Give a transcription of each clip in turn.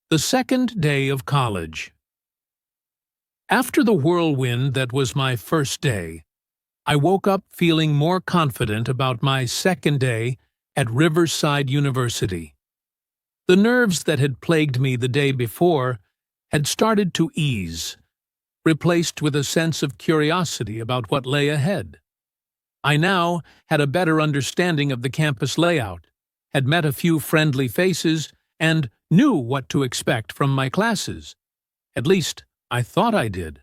The second day of college. After the whirlwind that was my first day, I woke up feeling more confident about my second day at Riverside University. The nerves that had plagued me the day before had started to ease, replaced with a sense of curiosity about what lay ahead. I now had a better understanding of the campus layout, had met a few friendly faces, and knew what to expect from my classes. At least, I thought I did.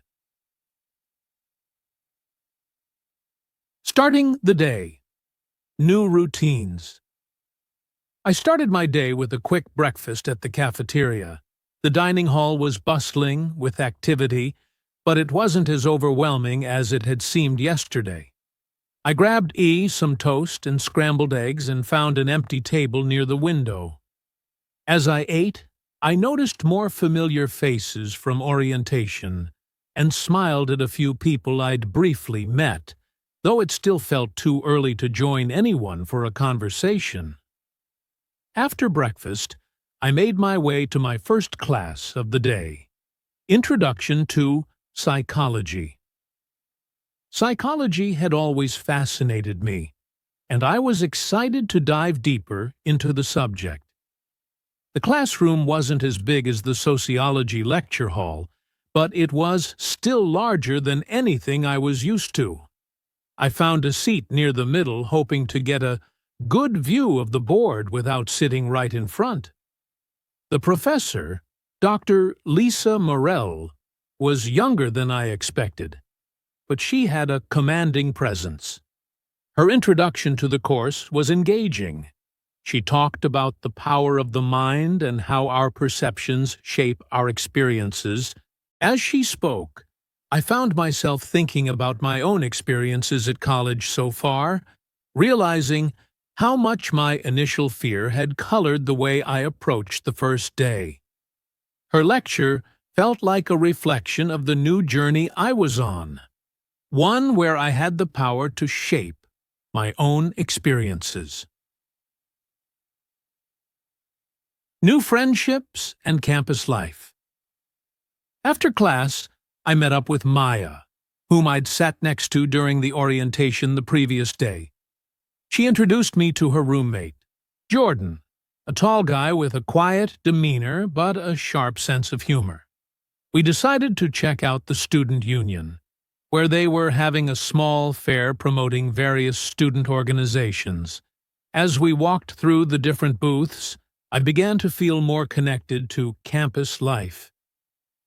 Starting the day. New routines. I started my day with a quick breakfast at the cafeteria. The dining hall was bustling with activity, but it wasn't as overwhelming as it had seemed yesterday. I grabbed some toast and scrambled eggs and found an empty table near the window. As I ate, I noticed more familiar faces from orientation and smiled at a few people I'd briefly met, though it still felt too early to join anyone for a conversation. After breakfast, I made my way to my first class of the day, Introduction to Psychology. Psychology had always fascinated me, and I was excited to dive deeper into the subject. The classroom wasn't as big as the sociology lecture hall, but it was still larger than anything I was used to. I found a seat near the middle, hoping to get a good view of the board without sitting right in front. The professor, Dr. Lisa Morell, was younger than I expected, but she had a commanding presence. Her introduction to the course was engaging. She talked about the power of the mind and how our perceptions shape our experiences. As she spoke, I found myself thinking about my own experiences at college so far, realizing how much my initial fear had colored the way I approached the first day. Her lecture felt like a reflection of the new journey I was on, one where I had the power to shape my own experiences. New friendships and campus life. After class, I met up with Maya, whom I'd sat next to during the orientation the previous day. She introduced me to her roommate, Jordan, a tall guy with a quiet demeanor but a sharp sense of humor. We decided to check out the student union, where they were having a small fair promoting various student organizations. As we walked through the different booths, I began to feel more connected to campus life.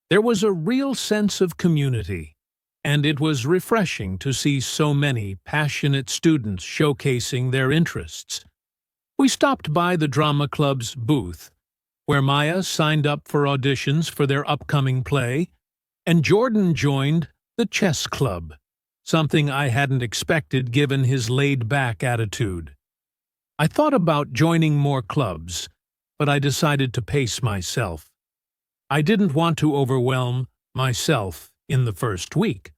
There was a real sense of community, and it was refreshing to see so many passionate students showcasing their interests. We stopped by the drama club's booth, where Maya signed up for auditions for their upcoming play, and Jordan joined the chess club, something I hadn't expected given his laid-back attitude. I thought about joining more clubs, but I decided to pace myself. I didn't want to overwhelm myself in the first week,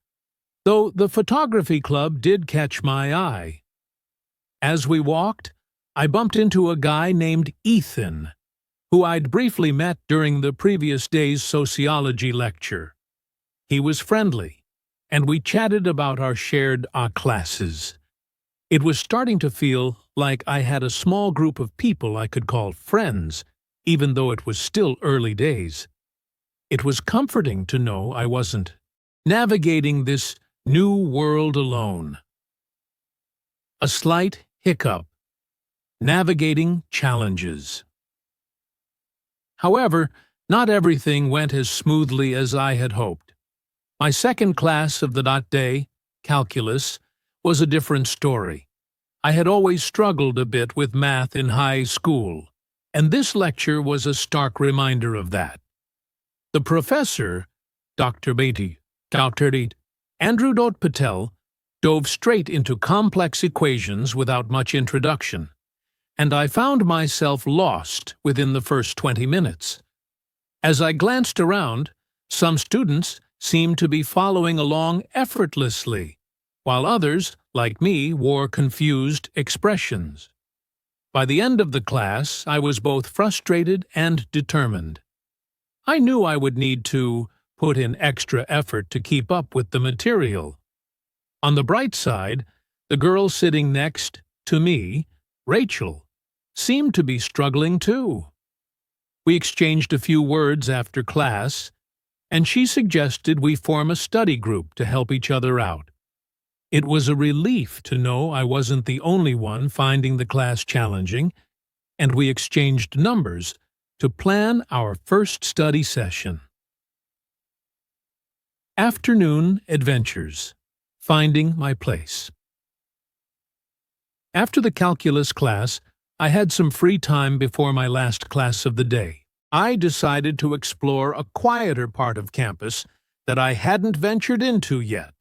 though the photography club did catch my eye. As we walked, I bumped into a guy named Ethan, who I'd briefly met during the previous day's sociology lecture. He was friendly, and we chatted about our shared classes. It was starting to feel like I had a small group of people I could call friends, even though it was still early days. It was comforting to know I wasn't navigating this new world alone. A slight hiccup. Navigating challenges. However, not everything went as smoothly as I had hoped. My second class of the day, calculus, was a different story. I had always struggled a bit with math in high school, and this lecture was a stark reminder of that. The professor, Dr. Andrew Patel, dove straight into complex equations without much introduction, and I found myself lost within the first 20 minutes. As I glanced around, some students seemed to be following along effortlessly, while others, like me, wore confused expressions. By the end of the class, I was both frustrated and determined. I knew I would need to put in extra effort to keep up with the material. On the bright side, the girl sitting next to me, Rachel, seemed to be struggling too. We exchanged a few words after class, and she suggested we form a study group to help each other out. It was a relief to know I wasn't the only one finding the class challenging, and we exchanged numbers to plan our first study session. Afternoon Adventures. Finding my place. After the calculus class, I had some free time before my last class of the day. I decided to explore a quieter part of campus that I hadn't ventured into yet.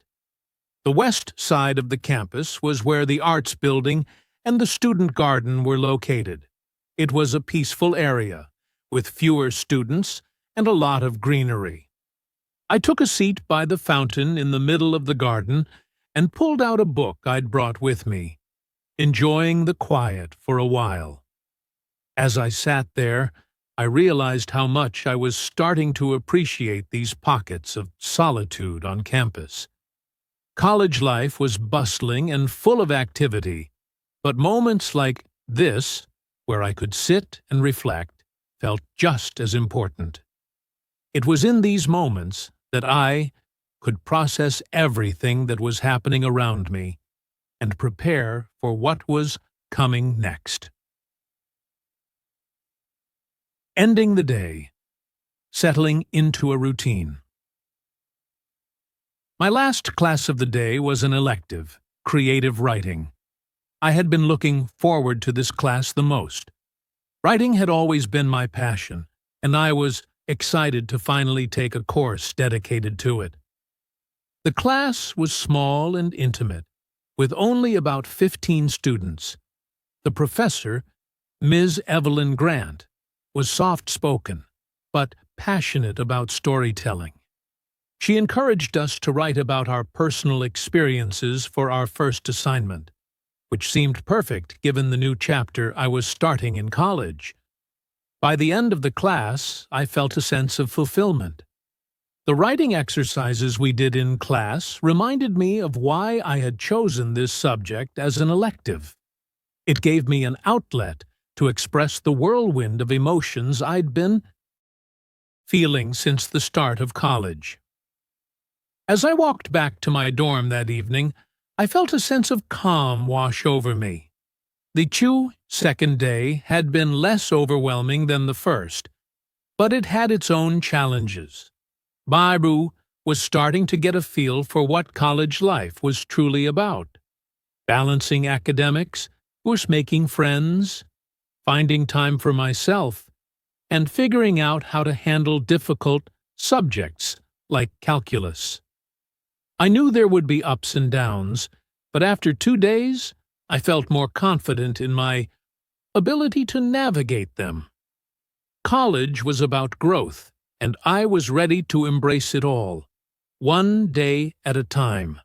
The west side of the campus was where the arts building and the student garden were located. It was a peaceful area, with fewer students and a lot of greenery. I took a seat by the fountain in the middle of the garden and pulled out a book I'd brought with me, enjoying the quiet for a while. As I sat there, I realized how much I was starting to appreciate these pockets of solitude on campus. College life was bustling and full of activity, but moments like this, where I could sit and reflect, felt just as important. It was in these moments that I could process everything that was happening around me and prepare for what was coming next. Ending the day. Settling into a routine. My last class of the day was an elective, creative writing. I had been looking forward to this class the most. Writing had always been my passion, and I was excited to finally take a course dedicated to it. The class was small and intimate, with only about 15 students. The professor, Ms. Evelyn Grant, was soft-spoken, but passionate about storytelling. She encouraged us to write about our personal experiences for our first assignment, which seemed perfect given the new chapter I was starting in college. By the end of the class, I felt a sense of fulfillment. The writing exercises we did in class reminded me of why I had chosen this subject as an elective. It gave me an outlet to express the whirlwind of emotions I'd been feeling since the start of college. As I walked back to my dorm that evening, I felt a sense of calm wash over me. The second day had been less overwhelming than the first, but it had its own challenges. Baru was starting to get a feel for what college life was truly about. Balancing academics, making friends, finding time for myself, and figuring out how to handle difficult subjects like calculus. I knew there would be ups and downs, but after 2 days, I felt more confident in my ability to navigate them. College was about growth, and I was ready to embrace it all, one day at a time.